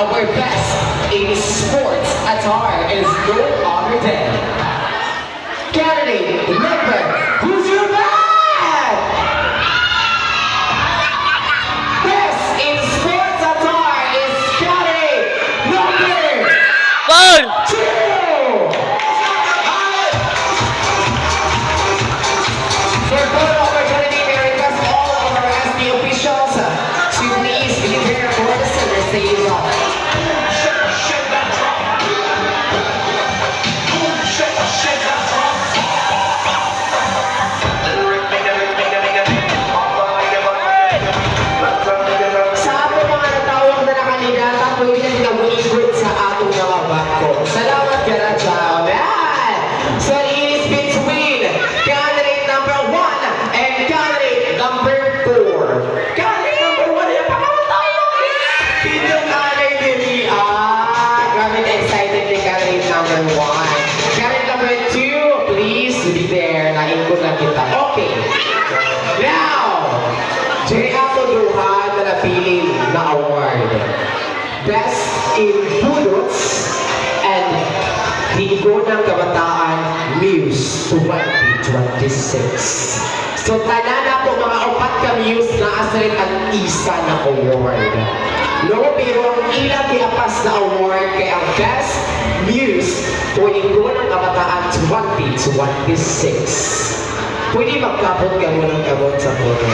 our best in sports attire is no other than candidate number, who's your man? Best in sports attire is candidate number Paul! 2. For photo opportunity, may I request all of our SD officials to please be there for the center stage. Sa ating mga natawag na nakanidata, pwede na nag-uikot sa atong mga bangko. Salamat ka na, Chow. Man! So it is between candidate number 1 and candidate number 4. Candidate number 1, yan pa naman tayo! Pinyong nanay dili. Grabe excited ni candidate number 1. Candidate number 2, please be there. Naikot lang kita. Okay. Now, Jay Ato Duhan na napili na award. Best in Budots and Ligo ng Kabataan Muse 2026. So tanan na po mga upat ka Muse na asalit ang isa na award. No, pero ang ilang tiapas na award kay ang Best Muse o Ligo ng Kabataan 2026. Pwede magkapot ka mo ng kabot sa photo.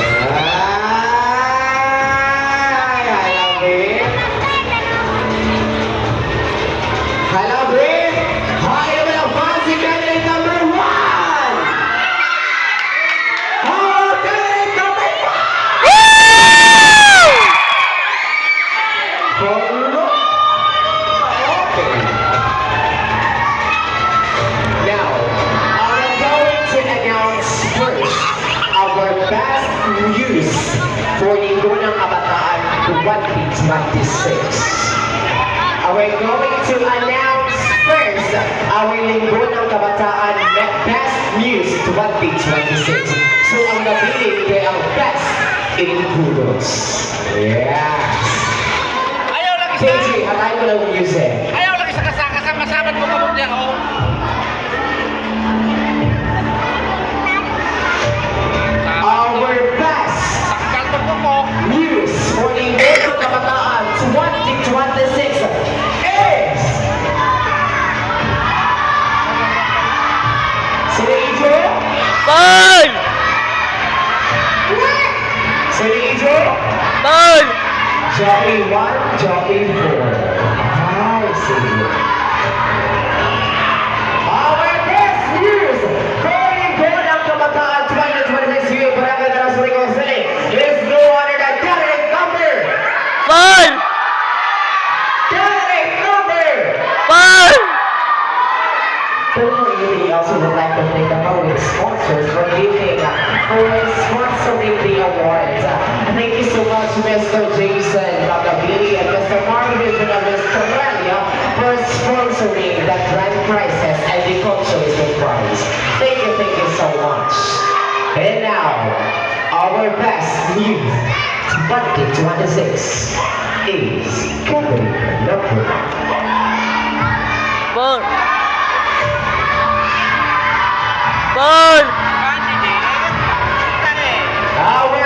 Hello, Bri! Hi naman ang fancy candidate number 1! Oh, candidate number 5! Okay. Now, I'm going to announce first our best news for Linggo ng Kabataan 2026. We're going to announce first our Linggo ng Kabataan Best News 2026. So ang napili kay ang Best in Budots. Yes! Ayaw lagi sa... KJ, atay mo lang music. Ayaw lagi sa kasakasan, masabat mo kabog niya, oh. Our best Sakal mo po. news for Linggo ng Kabataan 2026 is... Sino Adrian? Paul! Sino Adrian? Paul! Jockey 1, Jockey 4. Ay, sige. Our best news for Linggo ng Kabataan 2026 here, Barangay Tarasulico City is no other than candidate number... Paul! Candidate number... Paul! We also would like to thank our sponsors for sponsoring the awards. Thank you so much, Mr. Jason Magabili and Mr. Marvin and Mr. Relia for sponsoring the grand prizes and the cultural prize. Thank you so much. And now, our best news 2026 is coming number... Paul! Paul! Our